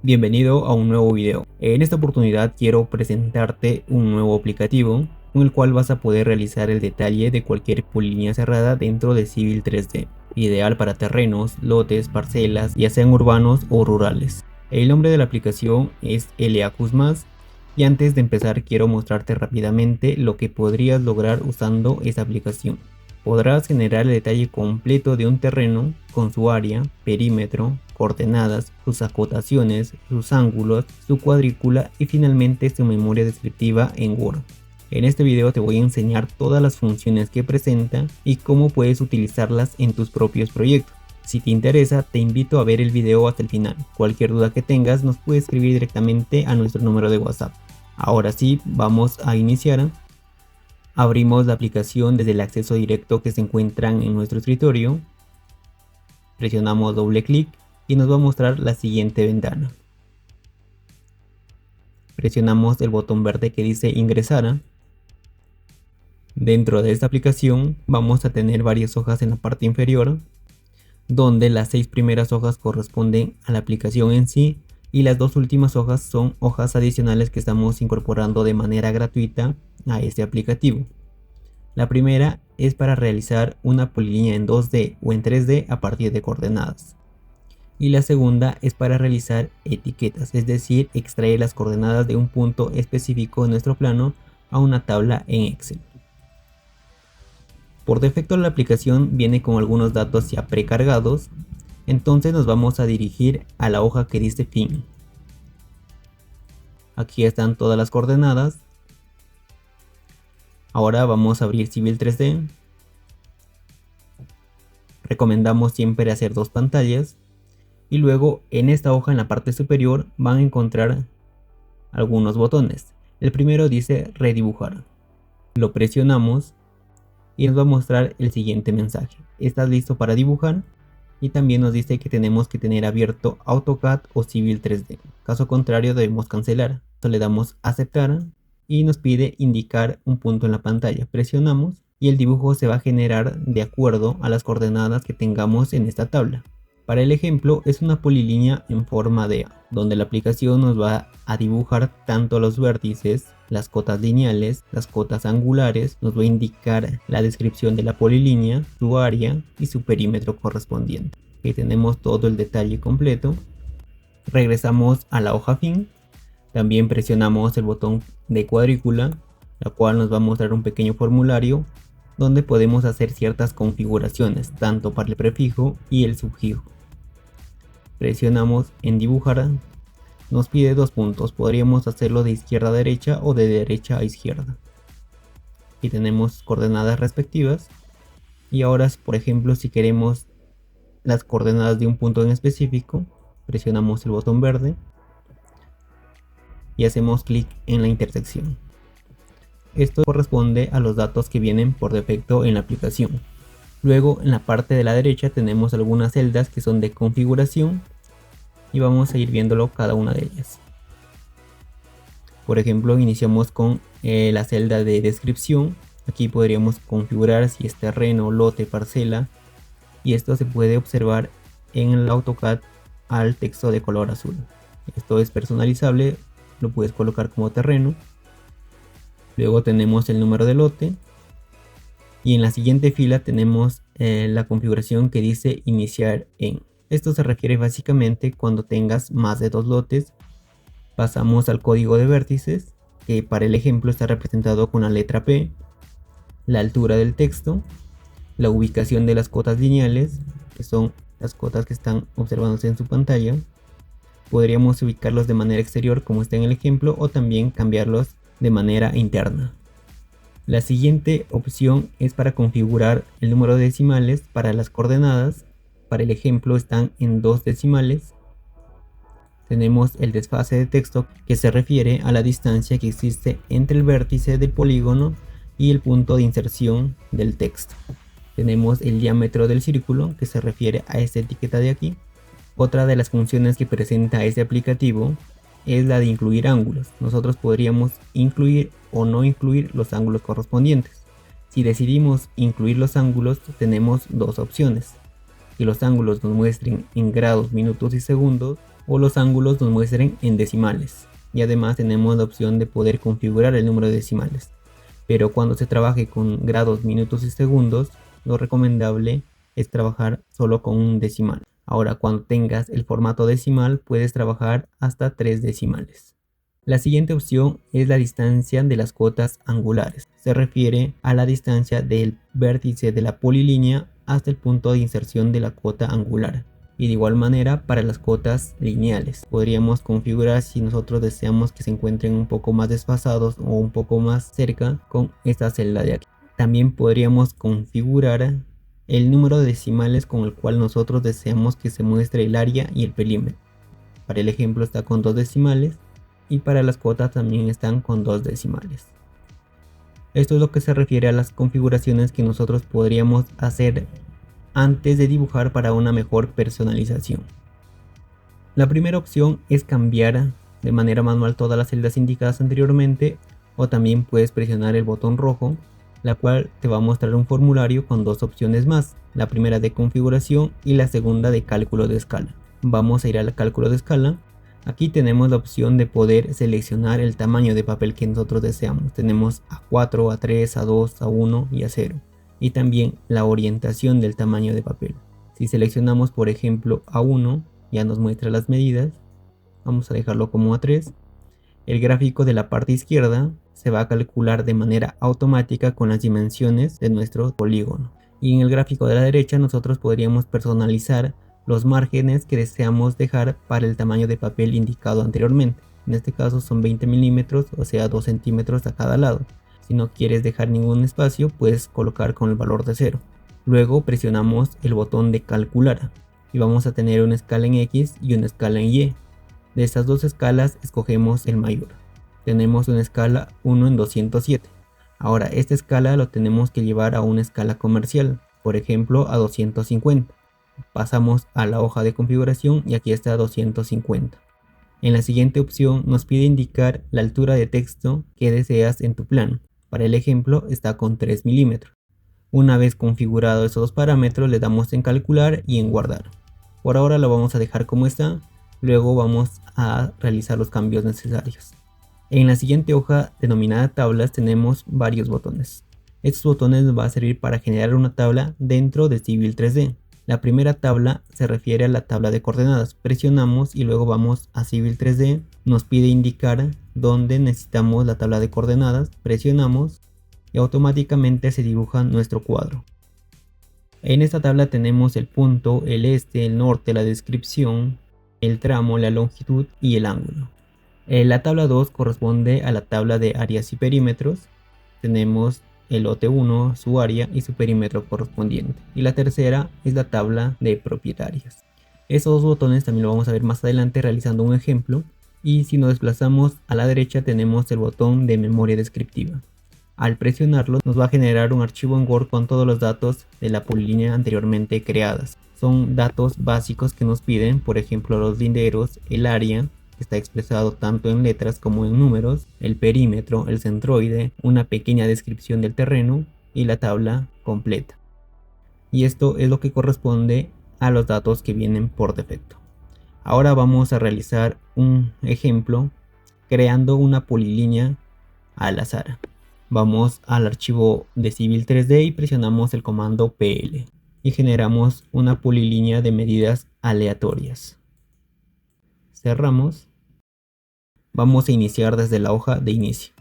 Bienvenido a un nuevo video. En esta oportunidad quiero presentarte un nuevo aplicativo con el cual vas a poder realizar el detalle de cualquier polilínea cerrada dentro de Civil 3D, ideal para terrenos, lotes, parcelas, ya sean urbanos o rurales. El nombre de la aplicación es LA++, y antes de empezar quiero mostrarte rápidamente lo que podrías lograr usando esta aplicación. Podrás generar el detalle completo de un terreno con su área, perímetro, coordenadas, sus acotaciones, sus ángulos, su cuadrícula y finalmente su memoria descriptiva en Word. En este video te voy a enseñar todas las funciones que presenta y cómo puedes utilizarlas en tus propios proyectos. Si te interesa, te invito a ver el video hasta el final. Cualquier duda que tengas nos puedes escribir directamente a nuestro número de WhatsApp. Ahora sí, vamos a iniciar. Abrimos la aplicación desde el acceso directo que se encuentran en nuestro escritorio. Presionamos doble clic y nos va a mostrar la siguiente ventana. Presionamos el botón verde que dice ingresar. Dentro de esta aplicación vamos a tener varias hojas en la parte inferior, donde las 6 primeras hojas corresponden a la aplicación en sí y las 2 últimas hojas son hojas adicionales que estamos incorporando de manera gratuita a este aplicativo. La primera es para realizar una polilínea en 2D o en 3D a partir de coordenadas. Y la segunda es para realizar etiquetas, es decir, extraer las coordenadas de un punto específico en nuestro plano a una tabla en Excel. Por defecto la aplicación viene con algunos datos ya precargados, entonces nos vamos a dirigir a la hoja que dice fin. Aquí están todas las coordenadas. Ahora vamos a abrir Civil 3D. Recomendamos siempre hacer 2 pantallas. Y luego en esta hoja en la parte superior van a encontrar algunos botones. El primero dice redibujar. Lo presionamos y nos va a mostrar el siguiente mensaje. ¿Estás listo para dibujar? Y también nos dice que tenemos que tener abierto AutoCAD o Civil 3D. Caso contrario debemos cancelar. Entonces le damos a aceptar y nos pide indicar un punto en la pantalla. Presionamos y el dibujo se va a generar de acuerdo a las coordenadas que tengamos en esta tabla. Para el ejemplo es una polilínea en forma de A, donde la aplicación nos va a dibujar tanto los vértices, las cotas lineales, las cotas angulares, nos va a indicar la descripción de la polilínea, su área y su perímetro correspondiente. Aquí tenemos todo el detalle completo. Regresamos a la hoja fin, también presionamos el botón de cuadrícula, la cual nos va a mostrar un pequeño formulario donde podemos hacer ciertas configuraciones, tanto para el prefijo y el sufijo. Presionamos en dibujar, nos pide 2 puntos, podríamos hacerlo de izquierda a derecha o de derecha a izquierda. Aquí tenemos coordenadas respectivas y ahora por ejemplo si queremos las coordenadas de un punto en específico, presionamos el botón verde y hacemos clic en la intersección. Esto corresponde a los datos que vienen por defecto en la aplicación. Luego en la parte de la derecha tenemos algunas celdas que son de configuración y vamos a ir viéndolo cada una de ellas. Por ejemplo iniciamos con la celda de descripción. Aquí podríamos configurar si es terreno, lote, parcela, y esto se puede observar en el AutoCAD al texto de color azul. Esto es personalizable, lo puedes colocar como terreno. Luego tenemos el número de lote y en la siguiente fila tenemos la configuración que dice iniciar en. Esto se refiere básicamente cuando tengas más de 2 lotes. Pasamos al código de vértices, que para el ejemplo está representado con la letra P, la altura del texto, la ubicación de las cotas lineales, que son las cotas que están observándose en su pantalla. Podríamos ubicarlos de manera exterior como está en el ejemplo o también cambiarlos de manera interna. La siguiente opción es para configurar el número de decimales para las coordenadas. Para el ejemplo están en 2 decimales. Tenemos el desfase de texto que se refiere a la distancia que existe entre el vértice del polígono y el punto de inserción del texto. Tenemos el diámetro del círculo que se refiere a esta etiqueta de aquí. Otra de las funciones que presenta este aplicativo es la de incluir ángulos. Nosotros podríamos incluir o no incluir los ángulos correspondientes. Si decidimos incluir los ángulos tenemos 2 opciones: que los ángulos nos muestren en grados, minutos y segundos, o los ángulos nos muestren en decimales. Y además tenemos la opción de poder configurar el número de decimales. Pero cuando se trabaje con grados, minutos y segundos, lo recomendable es trabajar solo con un decimal. Ahora, cuando tengas el formato decimal, puedes trabajar hasta 3 decimales. La siguiente opción es la distancia de las cotas angulares. Se refiere a la distancia del vértice de la polilínea hasta el punto de inserción de la cota angular. Y de igual manera para las cotas lineales. Podríamos configurar si nosotros deseamos que se encuentren un poco más desfasados o un poco más cerca con esta celda de aquí. También podríamos configurar el número de decimales con el cual nosotros deseamos que se muestre el área y el perímetro. Para el ejemplo está con 2 decimales y para las cotas también están con 2 decimales. Esto es lo que se refiere a las configuraciones que nosotros podríamos hacer antes de dibujar para una mejor personalización. La primera opción es cambiar de manera manual todas las celdas indicadas anteriormente, o también puedes presionar el botón rojo, la cual te va a mostrar un formulario con 2 opciones más, la primera de configuración y la segunda de cálculo de escala. Vamos a ir al cálculo de escala. Aquí tenemos la opción de poder seleccionar el tamaño de papel que nosotros deseamos. Tenemos A4, A3, A2, A1 y A0. Y también la orientación del tamaño de papel. Si seleccionamos por ejemplo A1, ya nos muestra las medidas. Vamos a dejarlo como A3. El gráfico de la parte izquierda se va a calcular de manera automática con las dimensiones de nuestro polígono. Y en el gráfico de la derecha nosotros podríamos personalizar los márgenes que deseamos dejar para el tamaño de papel indicado anteriormente. En este caso son 20 milímetros, o sea 2 centímetros a cada lado. Si no quieres dejar ningún espacio, puedes colocar con el valor de 0. Luego presionamos el botón de calcular y vamos a tener una escala en X y una escala en Y. De estas dos escalas escogemos el mayor. Tenemos una escala 1 en 207. Ahora esta escala lo tenemos que llevar a una escala comercial, por ejemplo a 250. Pasamos a la hoja de configuración y aquí está 250. En la siguiente opción nos pide indicar la altura de texto que deseas en tu plano. Para el ejemplo está con 3 milímetros. Una vez configurado esos dos parámetros le damos en calcular y en guardar. Por ahora lo vamos a dejar como está, luego vamos a realizar los cambios necesarios. En la siguiente hoja denominada tablas tenemos varios botones. Estos botones nos van a servir para generar una tabla dentro de Civil 3D. La primera tabla se refiere a la tabla de coordenadas. Presionamos y luego vamos a Civil 3D. Nos pide indicar dónde necesitamos la tabla de coordenadas. Presionamos y automáticamente se dibuja nuestro cuadro. En esta tabla tenemos el punto, el este, el norte, la descripción, el tramo, la longitud y el ángulo. La tabla 2 corresponde a la tabla de áreas y perímetros. Tenemos el lote 1, su área y su perímetro correspondiente. Y la tercera es la tabla de propietarios. Esos dos botones también lo vamos a ver más adelante realizando un ejemplo. Y si nos desplazamos a la derecha tenemos el botón de memoria descriptiva. Al presionarlo nos va a generar un archivo en Word con todos los datos de la polilínea anteriormente creadas. Son datos básicos que nos piden, por ejemplo los linderos, el área, que está expresado tanto en letras como en números, el perímetro, el centroide, una pequeña descripción del terreno y la tabla completa. Y esto es lo que corresponde a los datos que vienen por defecto. Ahora vamos a realizar un ejemplo creando una polilínea al azar. Vamos al archivo de Civil 3D y presionamos el comando PL y generamos una polilínea de medidas aleatorias. Cerramos. Vamos a iniciar desde la hoja de inicio.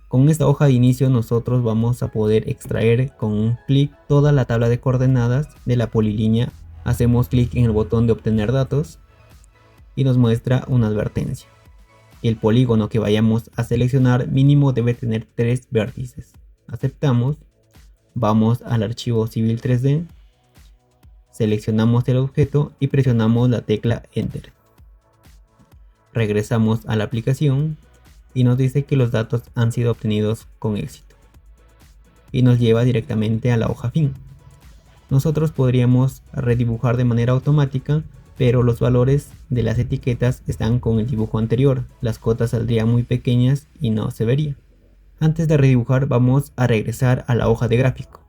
Con esta hoja de inicio nosotros vamos a poder extraer con un clic toda la tabla de coordenadas de la polilínea. Hacemos clic en el botón de obtener datos y nos muestra una advertencia. El polígono que vayamos a seleccionar mínimo debe tener 3 vértices. Aceptamos. Vamos al archivo Civil 3D. Seleccionamos el objeto y presionamos la tecla Enter. Regresamos a la aplicación y nos dice que los datos han sido obtenidos con éxito. Y nos lleva directamente a la hoja fin. Nosotros podríamos redibujar de manera automática, pero los valores de las etiquetas están con el dibujo anterior. Las cotas saldrían muy pequeñas y no se vería. Antes de redibujar vamos a regresar a la hoja de gráfico.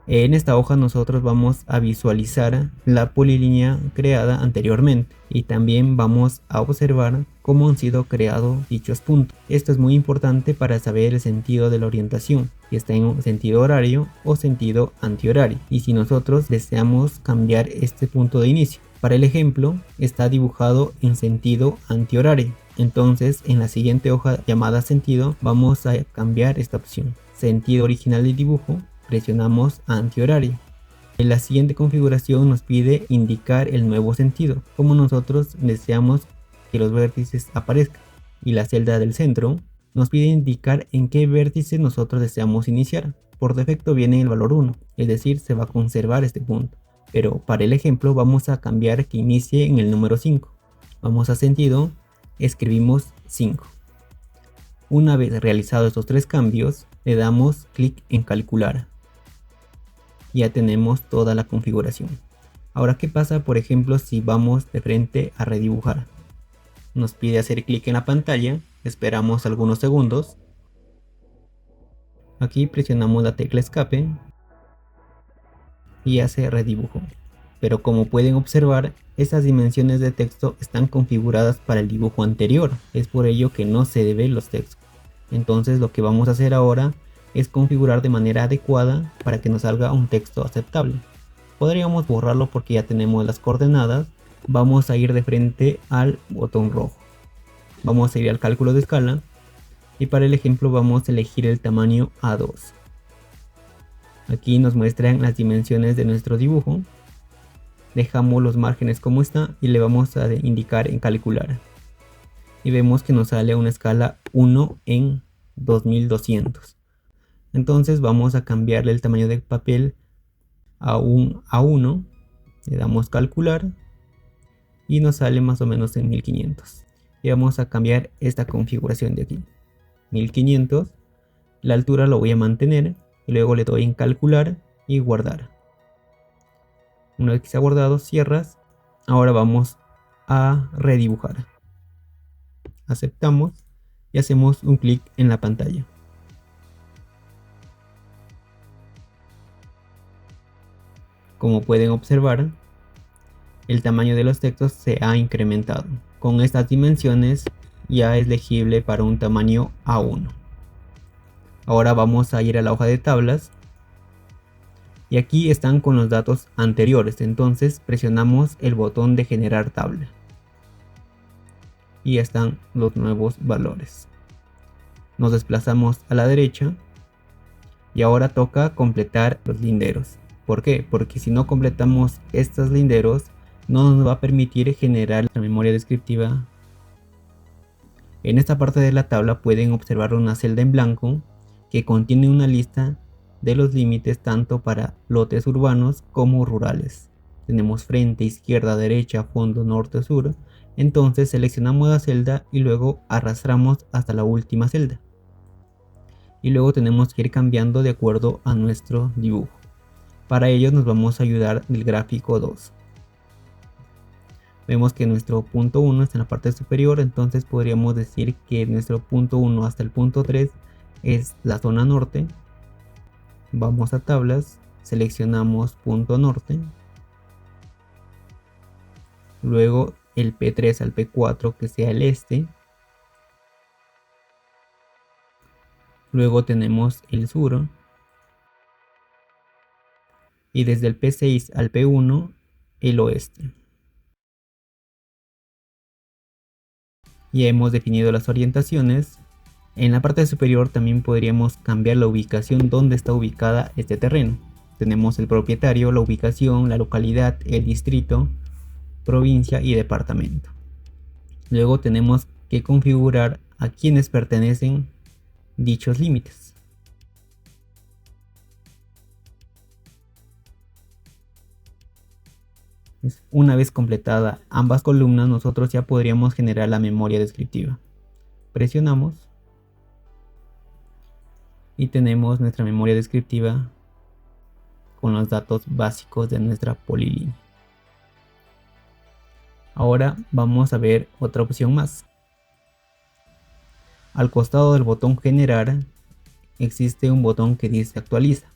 En esta hoja nosotros vamos a visualizar la polilínea creada anteriormente y también vamos a observar cómo han sido creados dichos puntos. Esto es muy importante para saber el sentido de la orientación, si está en sentido horario o sentido antihorario, y si nosotros deseamos cambiar este punto de inicio. Para el ejemplo está dibujado en sentido antihorario, entonces en la siguiente hoja llamada sentido vamos a cambiar esta opción. Sentido original del dibujo, presionamos antihorario. En la siguiente configuración nos pide indicar el nuevo sentido, como nosotros deseamos que los vértices aparezcan, y la celda del centro nos pide indicar en qué vértice nosotros deseamos iniciar. Por defecto viene el valor 1, es decir, se va a conservar este punto, pero para el ejemplo vamos a cambiar que inicie en el número 5. Vamos a sentido, escribimos 5. Una vez realizados estos tres cambios, le damos clic en calcular. Ya tenemos toda la configuración. Ahora, ¿qué pasa, por ejemplo, si vamos de frente a redibujar? Nos pide hacer clic en la pantalla, esperamos algunos segundos. Aquí presionamos la tecla escape y hace redibujo. Pero como pueden observar, estas dimensiones de texto están configuradas para el dibujo anterior, es por ello que no se ven los textos. Entonces lo que vamos a hacer ahora es configurar de manera adecuada para que nos salga un texto aceptable. Podríamos borrarlo porque ya tenemos las coordenadas. Vamos a ir de frente al botón rojo. Vamos a ir al cálculo de escala y para el ejemplo vamos a elegir el tamaño A2. Aquí nos muestran las dimensiones de nuestro dibujo. Dejamos los márgenes como está y le vamos a indicar en calcular. Y vemos que nos sale una escala 1 en 2200. Entonces vamos a cambiarle el tamaño de papel a un A1. Le damos calcular y nos sale más o menos en 1500. Y vamos a cambiar esta configuración de aquí. 1500. La altura lo voy a mantener y luego le doy en calcular y guardar. Una vez que se ha guardado, cierras. Ahora vamos a redibujar. Aceptamos y hacemos un clic en la pantalla. Como pueden observar, el tamaño de los textos se ha incrementado. Con estas dimensiones ya es legible para un tamaño A1. Ahora vamos a ir a la hoja de tablas. Y aquí están con los datos anteriores, entonces presionamos el botón de generar tabla. Y están los nuevos valores. Nos desplazamos a la derecha. Y ahora toca completar los linderos. ¿Por qué? Porque si no completamos estos linderos, no nos va a permitir generar la memoria descriptiva. En esta parte de la tabla pueden observar una celda en blanco que contiene una lista de los límites tanto para lotes urbanos como rurales. Tenemos frente, izquierda, derecha, fondo, norte, sur. Entonces seleccionamos la celda y luego arrastramos hasta la última celda. Y luego tenemos que ir cambiando de acuerdo a nuestro dibujo. Para ello nos vamos a ayudar del gráfico 2. Vemos que nuestro punto 1 está en la parte superior, entonces podríamos decir que nuestro punto 1 hasta el punto 3 es la zona norte. Vamos a tablas, seleccionamos punto norte. Luego el P3 al P4 que sea el este. Luego tenemos el sur. Y desde el P6 al P1 el oeste. Ya hemos definido las orientaciones. En la parte superior también podríamos cambiar la ubicación donde está ubicada este terreno. Tenemos el propietario, la ubicación, la localidad, el distrito, provincia y departamento. Luego tenemos que configurar a quienes pertenecen dichos límites. Una vez completada ambas columnas, nosotros ya podríamos generar la memoria descriptiva. Presionamos y tenemos nuestra memoria descriptiva con los datos básicos de nuestra polilínea. Ahora vamos a ver otra opción más. Al costado del botón generar existe un botón que dice actualiza.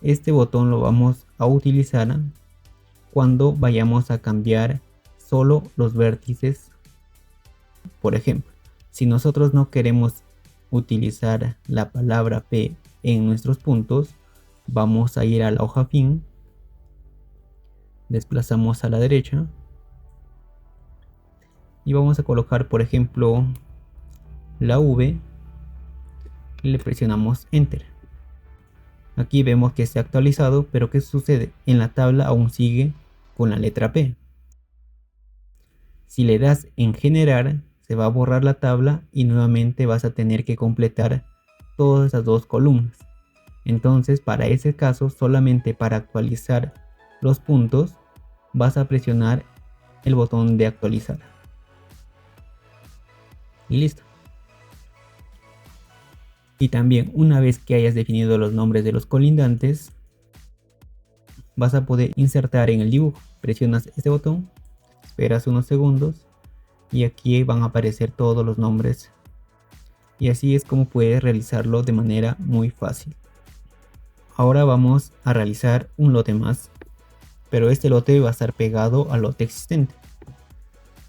Este botón lo vamos a utilizar cuando vayamos a cambiar solo los vértices. Por ejemplo, si nosotros no queremos utilizar la palabra P en nuestros puntos, vamos a ir a la hoja fin, desplazamos a la derecha y vamos a colocar, por ejemplo, la V y le presionamos Enter. Aquí vemos que se ha actualizado, pero ¿qué sucede? En la tabla aún sigue con la letra P. Si le das en generar, se va a borrar la tabla y nuevamente vas a tener que completar todas esas dos columnas. Entonces, para ese caso, solamente para actualizar los puntos, vas a presionar el botón de actualizar. Y listo. Y también, una vez que hayas definido los nombres de los colindantes, vas a poder insertar en el dibujo. Presionas este botón, esperas unos segundos y aquí van a aparecer todos los nombres. Y así es como puedes realizarlo de manera muy fácil. Ahora vamos a realizar un lote más, pero este lote va a estar pegado al lote existente.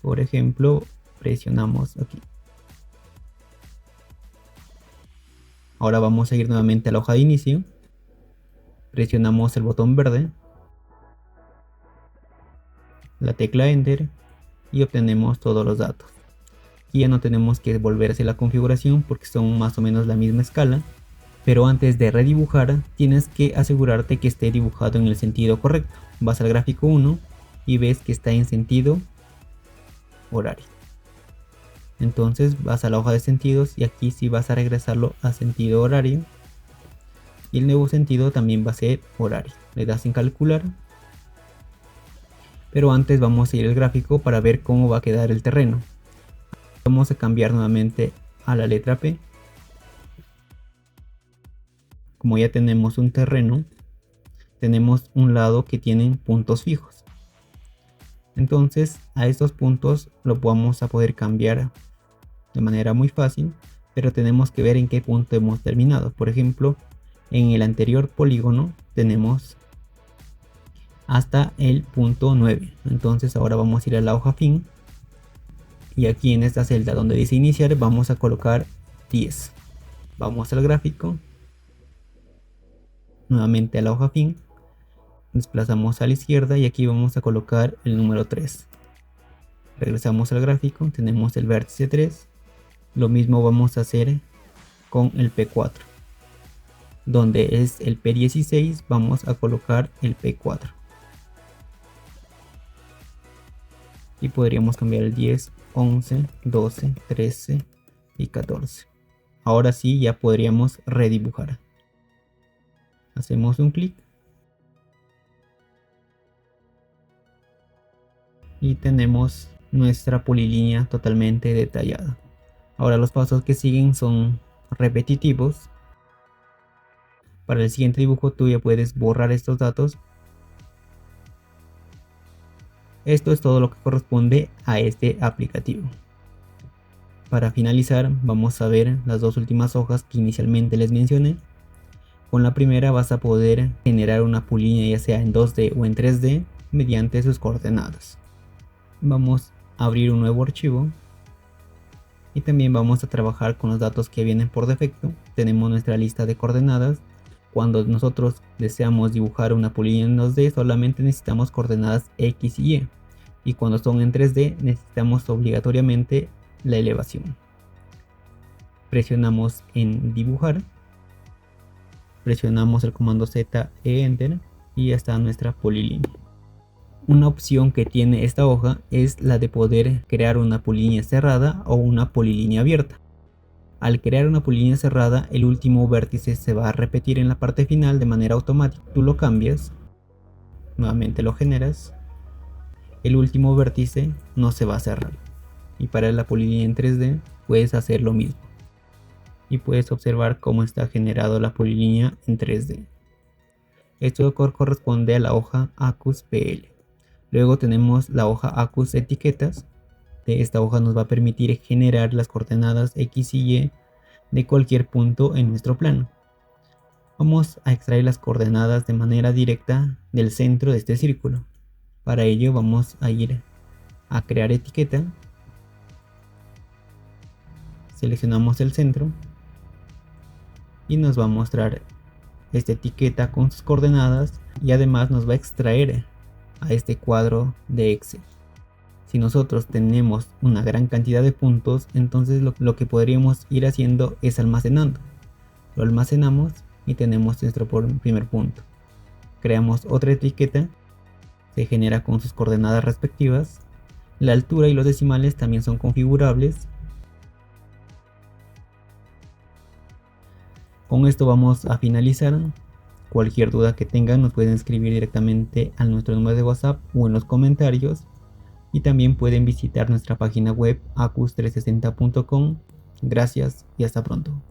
Por ejemplo, presionamos aquí. Ahora vamos a ir nuevamente a la hoja de inicio, presionamos el botón verde, la tecla Enter y obtenemos todos los datos. Aquí ya no tenemos que volver a hacer la configuración porque son más o menos la misma escala, pero antes de redibujar tienes que asegurarte que esté dibujado en el sentido correcto. Vas al gráfico 1 y ves que está en sentido horario. Entonces vas a la hoja de sentidos y aquí sí vas a regresarlo a sentido horario. Y el nuevo sentido también va a ser horario. Le das en calcular. Pero antes vamos a ir al gráfico para ver cómo va a quedar el terreno. Vamos a cambiar nuevamente a la letra P. Como ya tenemos un terreno, tenemos un lado que tienen puntos fijos. Entonces a estos puntos lo vamos a poder cambiar de manera muy fácil, pero tenemos que ver en qué punto hemos terminado. Por ejemplo, en el anterior polígono tenemos hasta el punto 9. Entonces ahora vamos a ir a la hoja fin y aquí en esta celda donde dice iniciar vamos a colocar 10. Vamos al gráfico, nuevamente a la hoja fin, desplazamos a la izquierda y aquí vamos a colocar el número 3. Regresamos al gráfico, tenemos el vértice 3. Lo mismo vamos a hacer con el P4. Donde es el P16 vamos a colocar el P4. Y podríamos cambiar el 10, 11, 12, 13 y 14. Ahora sí ya podríamos redibujar. Hacemos un clic. Y tenemos nuestra polilínea totalmente detallada. Ahora los pasos que siguen son repetitivos. Para el siguiente dibujo tú ya puedes borrar estos datos. Esto es todo lo que corresponde a este aplicativo. Para finalizar vamos a ver las dos últimas hojas que inicialmente les mencioné. Con la primera vas a poder generar una polilínea ya sea en 2D o en 3D mediante sus coordenadas. Vamos a abrir un nuevo archivo. Y también vamos a trabajar con los datos que vienen por defecto. Tenemos nuestra lista de coordenadas. Cuando nosotros deseamos dibujar una polilínea en 2D solamente necesitamos coordenadas X y Y. Y cuando son en 3D necesitamos obligatoriamente la elevación. Presionamos en dibujar. Presionamos el comando Z e Enter y ya está nuestra polilínea. Una opción que tiene esta hoja es la de poder crear una polilínea cerrada o una polilínea abierta. Al crear una polilínea cerrada, el último vértice se va a repetir en la parte final de manera automática. Tú lo cambias, nuevamente lo generas, el último vértice no se va a cerrar. Y para la polilínea en 3D puedes hacer lo mismo. Y puedes observar cómo está generado la polilínea en 3D. Esto corresponde a la hoja ACUS-PL. Luego tenemos la hoja ACUS etiquetas. Esta hoja nos va a permitir generar las coordenadas X y Y de cualquier punto en nuestro plano. Vamos a extraer las coordenadas de manera directa del centro de este círculo. Para ello vamos a ir a crear etiqueta, seleccionamos el centro y nos va a mostrar esta etiqueta con sus coordenadas y además nos va a extraer a este cuadro de Excel. Si nosotros tenemos una gran cantidad de puntos, entonces lo que podríamos ir haciendo es almacenando. Lo almacenamos y tenemos nuestro primer punto. Creamos otra etiqueta, se genera con sus coordenadas respectivas. La altura y los decimales también son configurables. Con esto vamos a finalizar. Cualquier duda que tengan nos pueden escribir directamente a nuestro número de WhatsApp o en los comentarios. Y también pueden visitar nuestra página web acus360.com. Gracias y hasta pronto.